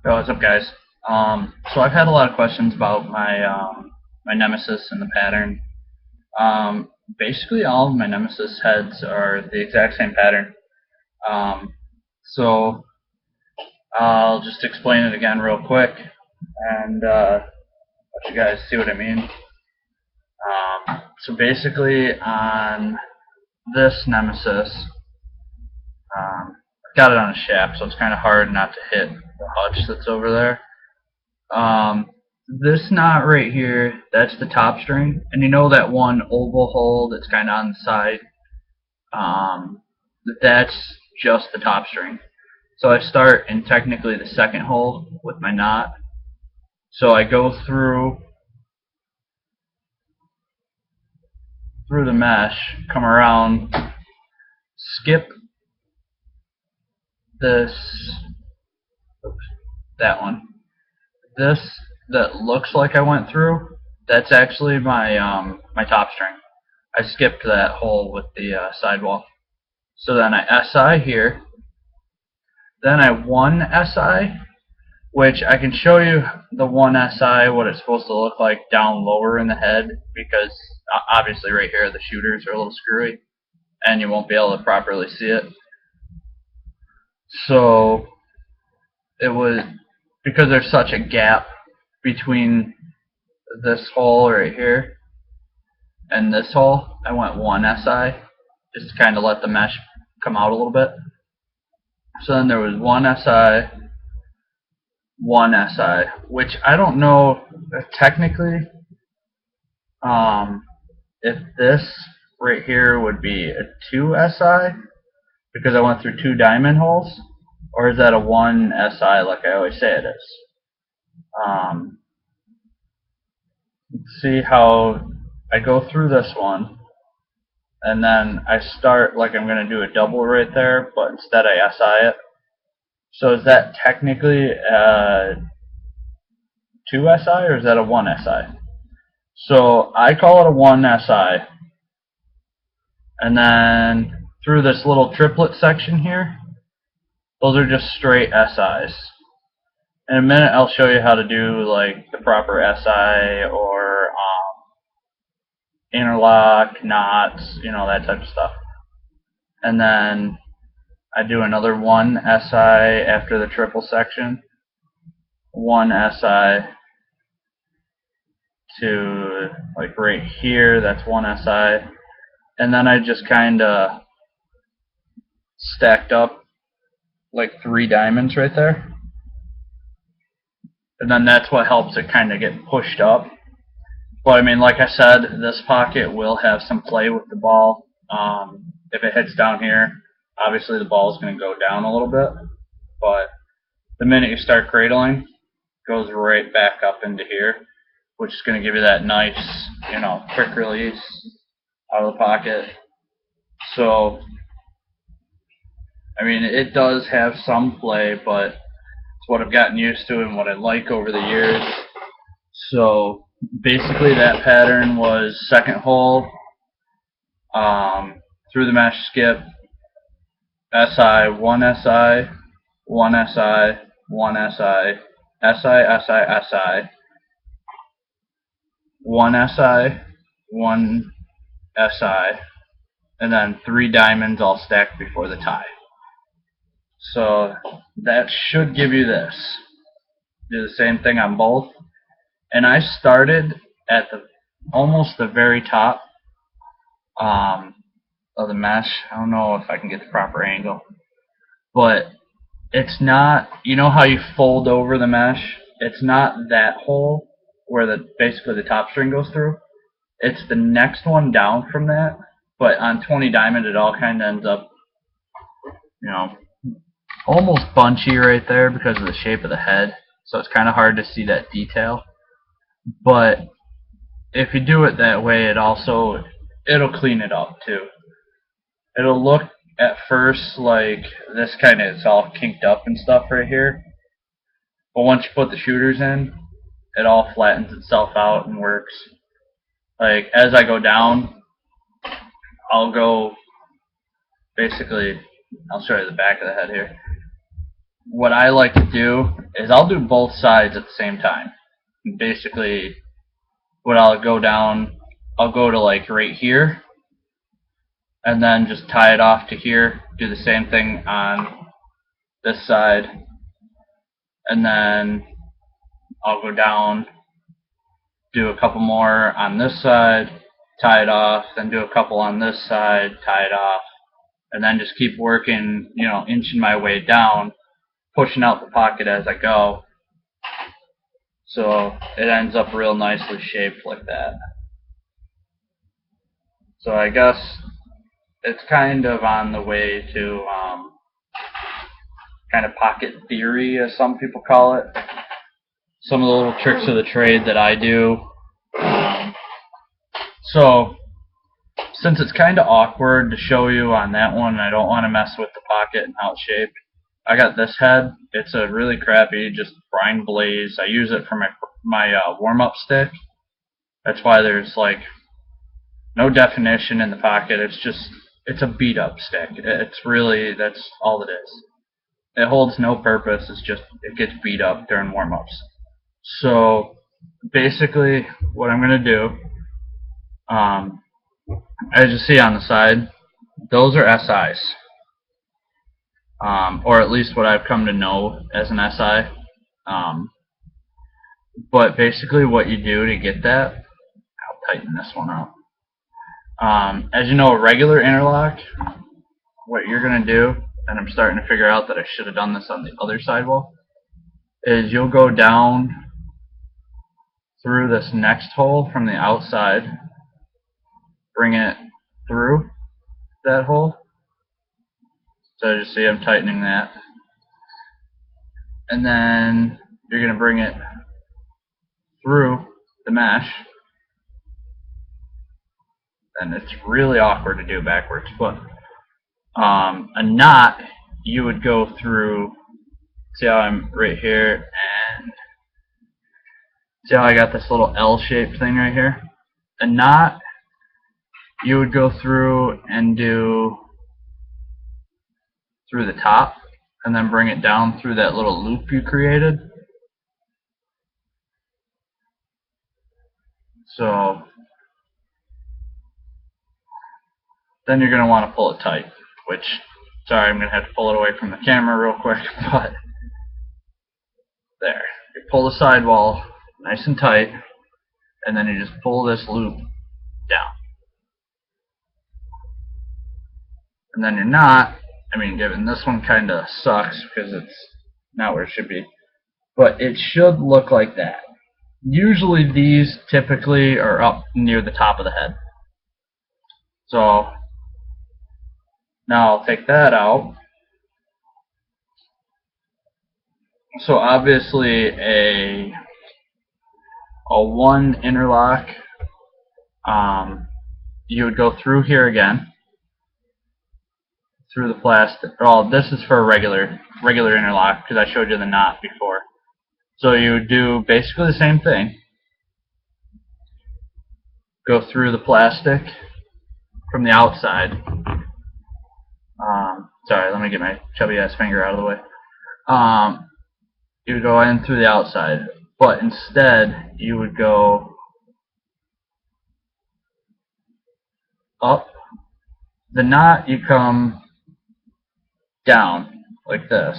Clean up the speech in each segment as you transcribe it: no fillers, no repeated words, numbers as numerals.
Yo, what's up, guys? So I've had a lot of questions about my nemesis and the pattern. Basically, all of my nemesis heads are the exact same pattern. Um, so I'll just explain it again real quick and let you guys see what I mean. So basically, on this nemesis, I've got it on a shaft, so it's kind of hard not to hit the hutch that's over there. This knot right here, that's the top string, and you know that one oval hole that's kind of on the side. Um, that's just the top string. So I start in technically the second hole with my knot. So I go through the mesh, come around, skip this, oops, that one. This that looks like I went through, that's actually my top string. I skipped that hole with the sidewall. So then I SI here. Then I 1 SI, which I can show you the 1 SI, what it's supposed to look like down lower in the head, because obviously right here the shooters are a little screwy, and you won't be able to properly see it. So it was, because there's such a gap between this hole right here and this hole, I went 1 SI, just to kind of let the mesh come out a little bit. So then there was 1 SI, 1 SI, which I don't know technically if this right here would be a 2 SI because I went through 2 diamond holes, or is that a 1 SI like I always say it is? Let's see how I go through this one, and then I start like I'm going to do a double right there, but instead I SI it. So is that technically a 2 SI or is that a 1 SI? So I call it a 1 SI. And then through this little triplet section here, those are just straight SIs. In a minute I'll show you how to do like the proper SI or interlock, knots, that type of stuff. And then I do another 1 SI after the triple section, 1 SI to like right here, that's 1 SI. And then I just kind of stacked up like 3 diamonds right there. And then that's what helps it kind of get pushed up. But I mean, like I said, this pocket will have some play with the ball. If it hits down here, obviously the ball is going to go down a little bit. But the minute you start cradling, it goes right back up into here, which is going to give you that nice, quick release out of the pocket. So, I mean, it does have some play, but it's what I've gotten used to and what I like over the years. So, basically that pattern was second hole, through the mesh skip, SI, 1 SI, 1 SI, 1 SI, SI, SI, SI, 1 SI, 1 SI, and then 3 diamonds all stacked before the tie. So that should give you this. Do the same thing on both. And I started at almost the very top of the mesh. I don't know if I can get the proper angle. But it's not, you know how you fold over the mesh? It's not that hole where basically the top string goes through. It's the next one down from that. But on 20 diamond, it all kind of ends up, almost bunchy right there because of the shape of the head. So it's kind of hard to see that detail. But if you do it that way, it'll clean it up too. It'll look at first like this kind of is all kinked up and stuff right here. But once you put the shooters in, it all flattens itself out and works. Like as I go down, I'll go basically, I'll show you the back of the head here. What I like to do is I'll do both sides at the same time. Basically, what I'll go down, I'll go to like right here, and then just tie it off to here. Do the same thing on this side, and then I'll go down, do a couple more on this side, tie it off, then do a couple on this side, tie it off, and then just keep working, inching my way down, pushing out the pocket as I go. So it ends up real nicely shaped like that. So I guess it's kind of on the way to kind of pocket theory, as some people call it. Some of the little tricks of the trade that I do. So since it's kind of awkward to show you on that one, and I don't want to mess with the pocket and how it's shaped, I got this head. It's a really crappy, just brine blaze. I use it for my warm-up stick. That's why there's like no definition in the pocket. It's a beat-up stick. That's all it is. It holds no purpose. It's just it gets beat up during warm-ups. So basically, what I'm gonna do, as you see on the side, those are SIs. Or at least what I've come to know as an SI. But basically what you do to get that, I'll tighten this one up. As you know, a regular interlock, what you're going to do, and I'm starting to figure out that I should have done this on the other sidewall, is you'll go down through this next hole from the outside, bring it through that hole. So you see I'm tightening that. And then you're going to bring it through the mesh. And it's really awkward to do backwards. But a knot, you would go through, see how I'm right here, and see how I got this little L-shaped thing right here? A knot, you would go through and do through the top, and then bring it down through that little loop you created. So then you're going to want to pull it tight, which, sorry, I'm going to have to pull it away from the camera real quick, but there. You pull the sidewall nice and tight, and then you just pull this loop down. And then you're not, given this one kind of sucks because it's not where it should be, but it should look like that. Usually these typically are up near the top of the head. So now I'll take that out. So obviously a one interlock, you would go through here again, through the plastic. Oh, this is for a regular interlock because I showed you the knot before. So you would do basically the same thing. Go through the plastic from the outside. Sorry, let me get my chubby ass finger out of the way. You would go in through the outside, but instead you would go up. The knot, you come down like this.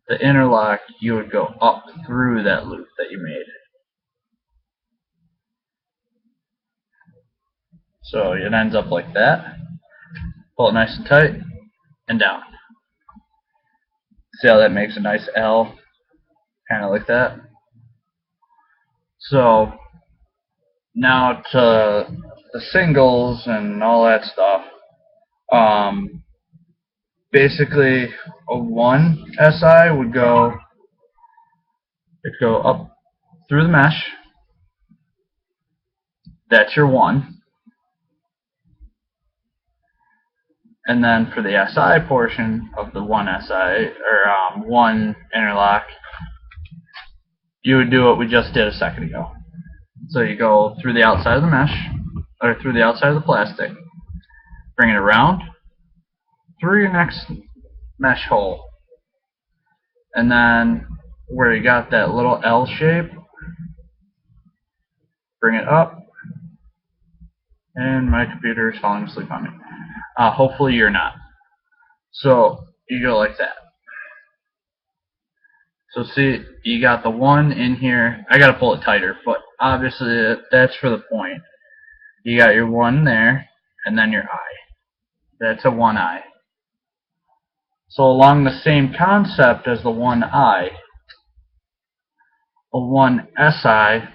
The interlock, you would go up through that loop that you made. So it ends up like that. Pull it nice and tight, and down. See how that makes a nice L? Kind of like that. So now to the singles and all that stuff. Basically, a 1 SI would go, it'd go up through the mesh. That's your 1. And then for the SI portion of the 1 SI, or 1 interlock, you would do what we just did a second ago. So you go through the outside of the mesh, or through the outside of the plastic, bring it around, through your next mesh hole, and then where you got that little L shape, bring it up, and my computer is falling asleep on me. Hopefully you're not. So you go like that. So see, you got the 1 in here. I gotta pull it tighter, but obviously that's for the point. You got your 1 there, and then your I. That's a 1 I. So along the same concept as the 1 I, a 1 SI,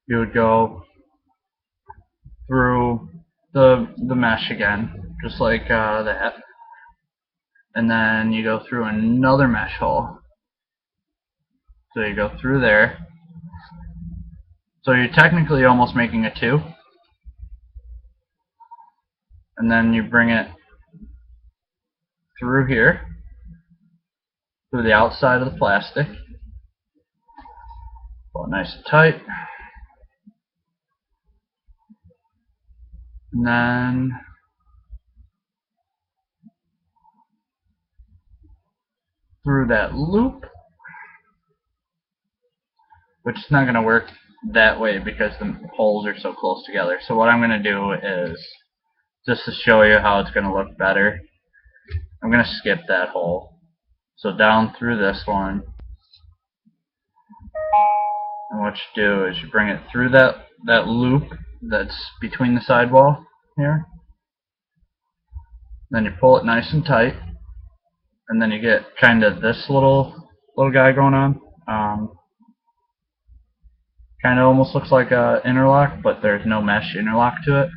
you would go through the mesh again, just like that. And then you go through another mesh hole. So you go through there. So you're technically almost making a 2. And then you bring it through here, through the outside of the plastic. Pull it nice and tight. And then through that loop, which is not going to work that way because the holes are so close together. So what I'm going to do is, just to show you how it's going to look better, I'm going to skip that hole. So down through this one, and what you do is you bring it through that loop that's between the sidewall here. Then you pull it nice and tight, and then you get kind of this little guy going on. Kind of almost looks like a interlock, but there's no mesh interlock to it.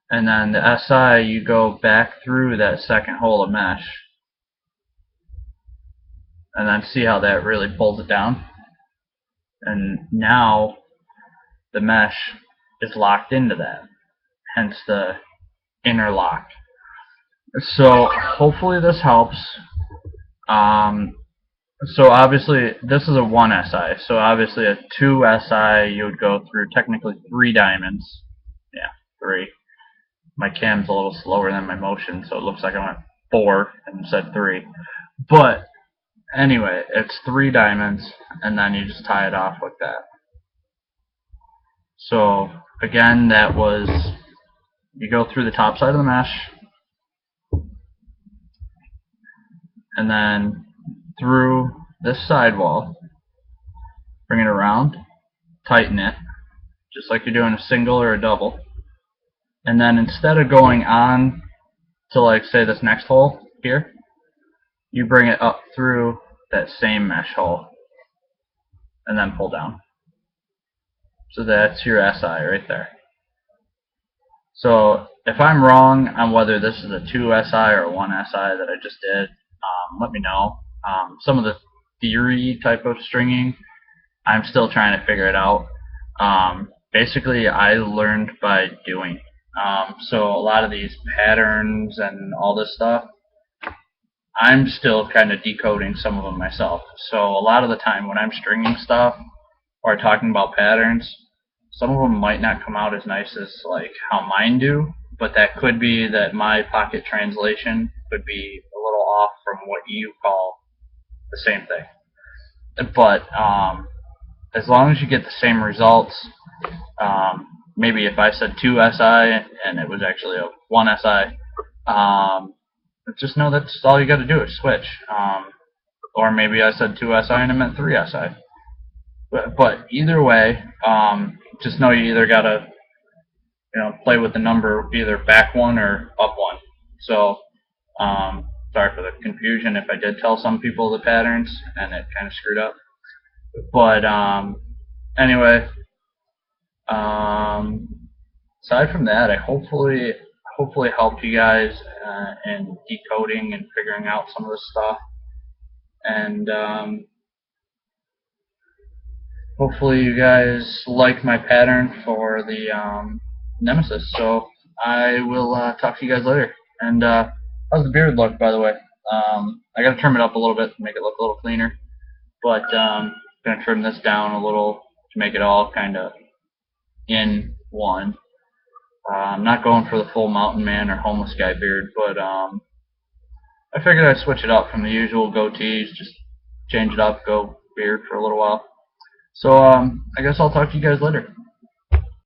And then the SI, you go back through that second hole of mesh, and then see how that really pulls it down. And now the mesh is locked into that, hence the interlock. So hopefully this helps. So obviously this is a 1 SI. So obviously a 2 SI, you would go through technically 3 diamonds. Yeah, 3. My cam's a little slower than my motion, so it looks like I went 4 and said 3. But anyway, it's 3 diamonds, and then you just tie it off like that. So again, that was, you go through the top side of the mesh, and then through this sidewall, bring it around, tighten it, just like you're doing a single or a double. And then instead of going on to, like, say this next hole here, you bring it up through that same mesh hole and then pull down. So that's your SI right there. So if I'm wrong on whether this is a 2 SI or a 1 SI that I just did, let me know. Some of the theory type of stringing, I'm still trying to figure it out. Basically, I learned by doing. So a lot of these patterns and all this stuff, I'm still kind of decoding some of them myself. So a lot of the time when I'm stringing stuff or talking about patterns, some of them might not come out as nice as like how mine do, but that could be that my pocket translation could be a little off from what you call the same thing. But as long as you get the same results, maybe if I said 2 SI and it was actually a 1 SI, just know that's all you got to do is switch. Or maybe I said 2 SI and it meant 3 SI. But either way, just know you either got to play with the number either back 1 or up 1. So sorry for the confusion if I did tell some people the patterns and it kind of screwed up. But anyway, aside from that, I hopefully helped you guys in decoding and figuring out some of this stuff. And hopefully you guys like my pattern for the Nemesis. So I will talk to you guys later. And how's the beard look, by the way? I got to trim it up a little bit to make it look a little cleaner. But I'm going to trim this down a little to make it all kind of in one. I'm not going for the full mountain man or homeless guy beard, but I figured I'd switch it up from the usual goatees, just change it up, go beard for a little while. So I guess I'll talk to you guys later.